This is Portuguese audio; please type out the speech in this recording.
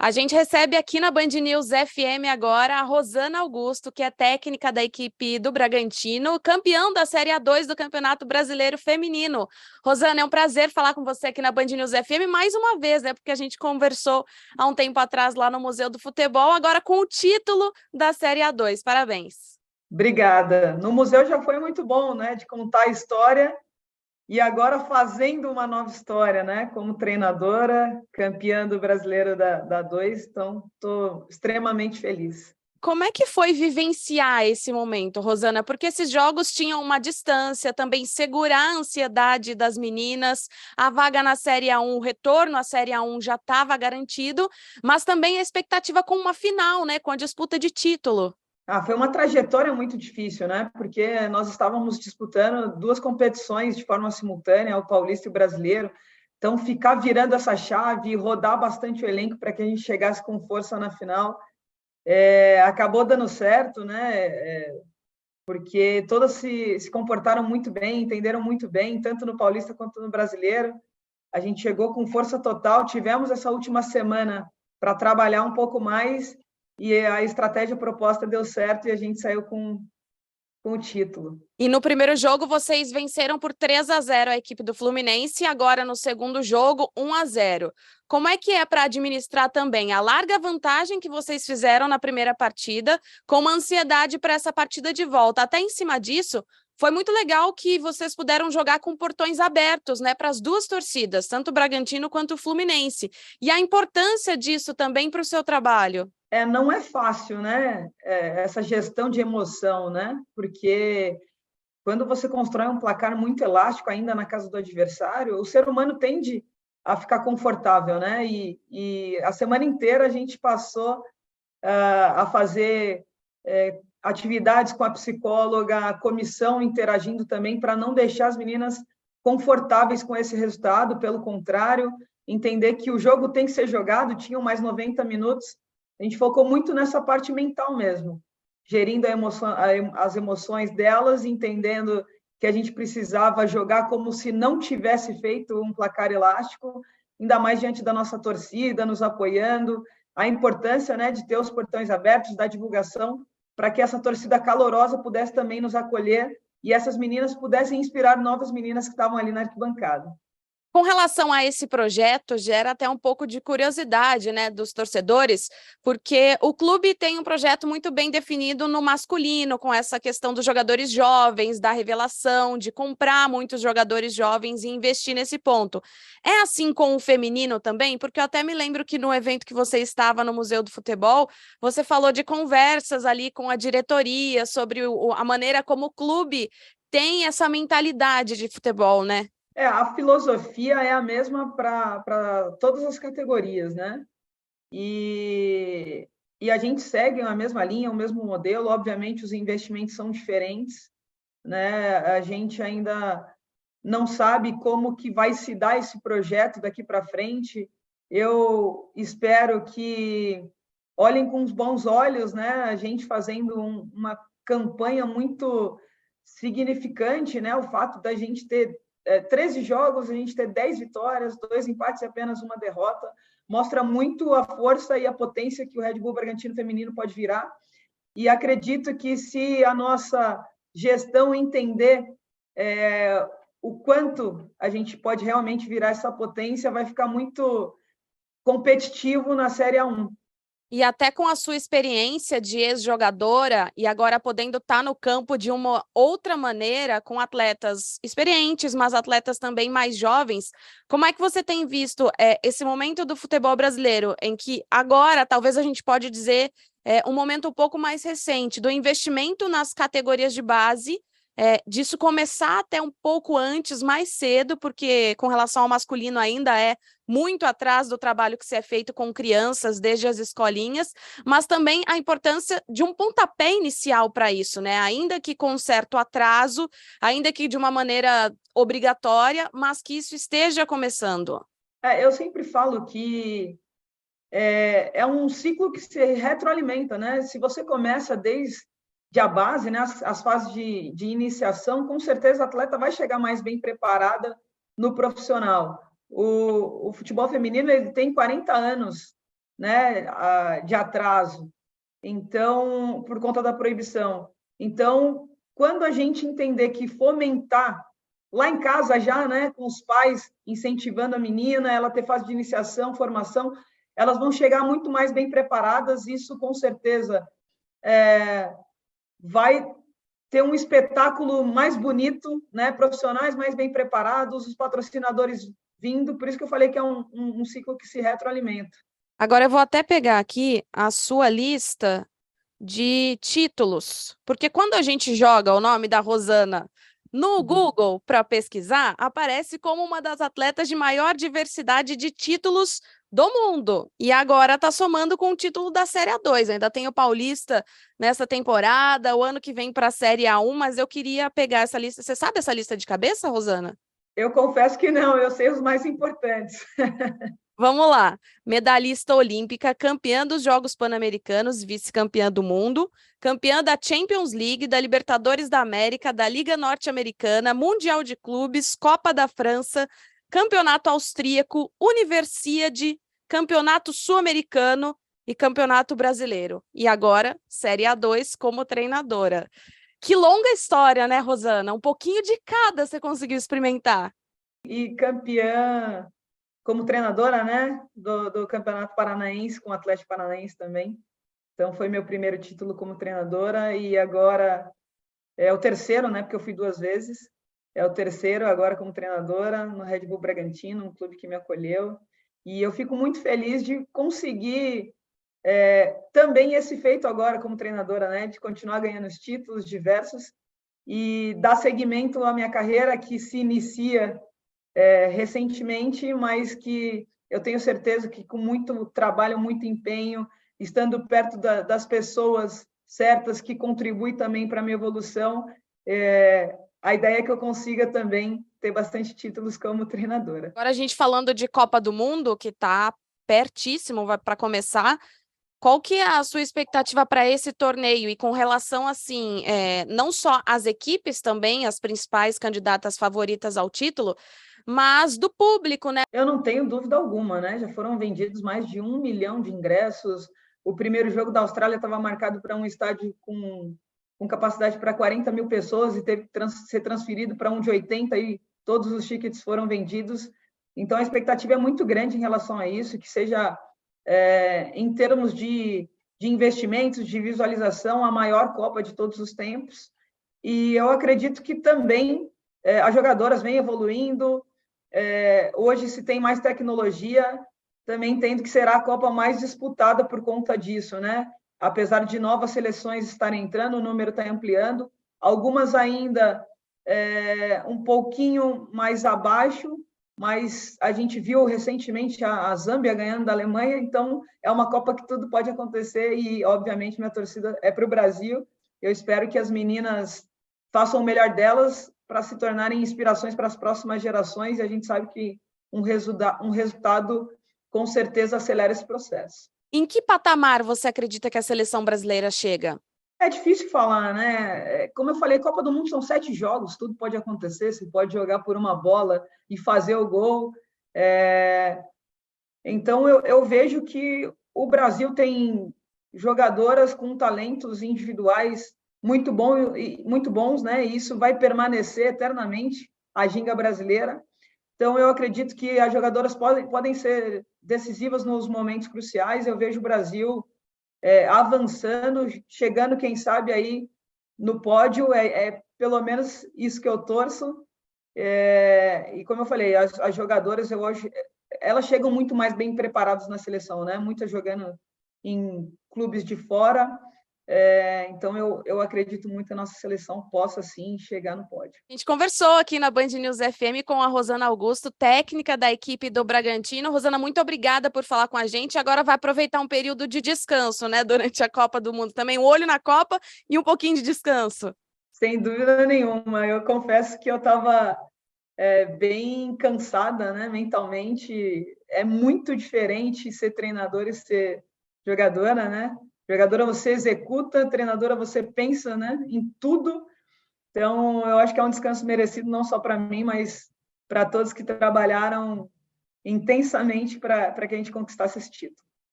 A gente recebe aqui na Band News FM agora a Rosana Augusto, que é técnica da equipe do Bragantino, campeão da Série A2 do Campeonato Brasileiro Feminino. Rosana, é um prazer falar com você aqui na Band News FM mais uma vez, né? Porque a gente conversou há um tempo atrás lá no Museu do Futebol, agora com o título da Série A2. Parabéns. Obrigada. No museu já foi muito bom, né? De contar a história. E agora fazendo uma nova história, né? Como treinadora, campeã do Brasileiro da 2, então estou extremamente feliz. Como é que foi vivenciar esse momento, Rosana? Porque esses jogos tinham uma distância, também segurar a ansiedade das meninas, a vaga na Série A1, o retorno à Série A1 já estava garantido, mas também a expectativa com uma final, né? Com a disputa de título. Foi uma trajetória muito difícil, né? Porque nós estávamos disputando duas competições de forma simultânea, o Paulista e o Brasileiro. Então, ficar virando essa chave e rodar bastante o elenco para que a gente chegasse com força na final, acabou dando certo, né? Porque todas se comportaram muito bem, entenderam muito bem, tanto no Paulista quanto no Brasileiro. A gente chegou com força total, tivemos essa última semana para trabalhar um pouco mais, e a estratégia proposta deu certo e a gente saiu com o título. E no primeiro jogo vocês venceram por 3-0 a equipe do Fluminense, e agora no segundo jogo 1-0. Como é que é para administrar também a larga vantagem que vocês fizeram na primeira partida, com uma ansiedade para essa partida de volta? Até em cima disso, foi muito legal que vocês puderam jogar com portões abertos, né, para as duas torcidas, tanto o Bragantino quanto o Fluminense. E a importância disso também para o seu trabalho. Não é fácil, né? Essa gestão de emoção, né? Porque quando você constrói um placar muito elástico ainda na casa do adversário, o ser humano tende a ficar confortável, né? E a semana inteira a gente passou a fazer atividades com a psicóloga, a comissão interagindo também para não deixar as meninas confortáveis com esse resultado, pelo contrário, entender que o jogo tem que ser jogado, tinham mais 90 minutos, a gente focou muito nessa parte mental mesmo, gerindo as emoções delas, entendendo que a gente precisava jogar como se não tivesse feito um placar elástico, ainda mais diante da nossa torcida, nos apoiando, a importância, né, de ter os portões abertos, da divulgação, para que essa torcida calorosa pudesse também nos acolher e essas meninas pudessem inspirar novas meninas que estavam ali na arquibancada. Com relação a esse projeto, gera até um pouco de curiosidade, né, dos torcedores, porque o clube tem um projeto muito bem definido no masculino, com essa questão dos jogadores jovens, da revelação, de comprar muitos jogadores jovens e investir nesse ponto. É assim com o feminino também? Porque eu até me lembro que no evento que você estava no Museu do Futebol, você falou de conversas ali com a diretoria sobre a maneira como o clube tem essa mentalidade de futebol, né? A filosofia é a mesma para todas as categorias, né? E a gente segue a mesma linha, o mesmo modelo. Obviamente, os investimentos são diferentes, né? A gente ainda não sabe como que vai se dar esse projeto daqui para frente. Eu espero que olhem com os bons olhos, né? A gente fazendo uma campanha muito significante, né? O fato da gente ter 13 jogos, a gente ter 10 vitórias, 2 empates e apenas uma derrota, mostra muito a força e a potência que o Red Bull Bragantino feminino pode virar. E acredito que se a nossa gestão entender o quanto a gente pode realmente virar essa potência, vai ficar muito competitivo na Série A1. E até com a sua experiência de ex-jogadora e agora podendo estar no campo de uma outra maneira, com atletas experientes, mas atletas também mais jovens, como é que você tem visto esse momento do futebol brasileiro, em que agora talvez a gente pode dizer um momento um pouco mais recente, do investimento nas categorias de base, disso começar até um pouco antes, mais cedo, porque com relação ao masculino ainda é muito atrás do trabalho que se é feito com crianças desde as escolinhas, mas também a importância de um pontapé inicial para isso, né? Ainda que com um certo atraso, ainda que de uma maneira obrigatória, mas que isso esteja começando. Eu sempre falo que é um ciclo que se retroalimenta, né? Se você começa desde a base, né, as fases de iniciação, com certeza a atleta vai chegar mais bem preparada no profissional. O futebol feminino ele tem 40 anos né, de atraso. Então, por conta da proibição. Então, quando a gente entender que fomentar lá em casa já, né, com os pais incentivando a menina, ela ter fase de iniciação, formação, elas vão chegar muito mais bem preparadas. Isso, com certeza, vai ter um espetáculo mais bonito, né, profissionais mais bem preparados, os patrocinadores vindo. Por isso que eu falei que é um ciclo que se retroalimenta. Agora eu vou até pegar aqui a sua lista de títulos, porque quando a gente joga o nome da Rosana no Google para pesquisar, aparece como uma das atletas de maior diversidade de títulos do mundo. E agora está somando com o título da Série A2. Ainda tem o Paulista nessa temporada, o ano que vem para a Série A1, mas eu queria pegar essa lista. Você sabe essa lista de cabeça, Rosana? Eu confesso que não, eu sei os mais importantes. Vamos lá. Medalhista olímpica, campeã dos Jogos Pan-Americanos, vice-campeã do mundo, campeã da Champions League, da Libertadores da América, da Liga Norte-Americana, Mundial de Clubes, Copa da França, Campeonato Austríaco, Universiade, Campeonato Sul-Americano e Campeonato Brasileiro. E agora, Série A2 como treinadora. Que longa história, né, Rosana? Um pouquinho de cada você conseguiu experimentar. E campeã como treinadora, né, do Campeonato Paranaense, com o Atlético Paranaense também. Então, foi meu primeiro título como treinadora e agora é o terceiro, né, porque eu fui 2 vezes. É o terceiro agora como treinadora no Red Bull Bragantino, um clube que me acolheu. E eu fico muito feliz de conseguir também esse feito agora como treinadora, né, de continuar ganhando os títulos diversos e dar seguimento à minha carreira, que se inicia recentemente, mas que eu tenho certeza que com muito trabalho, muito empenho, estando perto das pessoas certas que contribuem também para a minha evolução, a ideia é que eu consiga também ter bastante títulos como treinadora. Agora a gente falando de Copa do Mundo, que está pertíssimo para começar, qual que é a sua expectativa para esse torneio? E com relação, assim, não só às equipes também, as principais candidatas favoritas ao título, mas do público, né? Eu não tenho dúvida alguma, né? Já foram vendidos mais de 1 milhão de ingressos. O primeiro jogo da Austrália estava marcado para um estádio com capacidade para 40 mil pessoas e teve que ser transferido para um de 80 e todos os tickets foram vendidos. Então, a expectativa é muito grande em relação a isso, que seja, em termos de investimentos, de visualização, a maior Copa de todos os tempos. E eu acredito que também as jogadoras vêm evoluindo. Hoje se tem mais tecnologia, também entendo que será a Copa mais disputada por conta disso, né? Apesar de novas seleções estarem entrando, o número está ampliando, algumas ainda um pouquinho mais abaixo, mas a gente viu recentemente a Zâmbia ganhando da Alemanha, então é uma Copa que tudo pode acontecer e, obviamente, minha torcida é para o Brasil. Eu espero que as meninas façam o melhor delas para se tornarem inspirações para as próximas gerações, e a gente sabe que um resultado com certeza acelera esse processo. Em que patamar você acredita que a seleção brasileira chega? É difícil falar, né? Como eu falei, Copa do Mundo são 7 jogos, tudo pode acontecer, você pode jogar por uma bola e fazer o gol. Então, eu vejo que o Brasil tem jogadoras com talentos individuais muito bons, né? E isso vai permanecer eternamente, a ginga brasileira. Então, eu acredito que as jogadoras podem ser decisivas nos momentos cruciais. Eu vejo o Brasil avançando, chegando, quem sabe, aí no pódio. Pelo menos isso que eu torço. E como eu falei, as jogadoras, eu hoje, elas chegam muito mais bem preparadas na seleção, né? Muitas jogando em clubes de fora. Então, eu acredito muito que a nossa seleção possa, sim, chegar no pódio. A gente conversou aqui na Band News FM com a Rosana Augusto, técnica da equipe do Bragantino. Rosana, muito obrigada por falar com a gente. Agora vai aproveitar um período de descanso, né, durante a Copa do Mundo também. Um olho na Copa e um pouquinho de descanso. Sem dúvida nenhuma. Eu confesso que eu estava bem cansada, né, mentalmente. É muito diferente ser treinador e ser jogadora, né? Jogadora você executa, treinadora você pensa, né, em tudo. Então, eu acho que é um descanso merecido não só para mim, mas para todos que trabalharam intensamente para que a gente conquistasse esse título.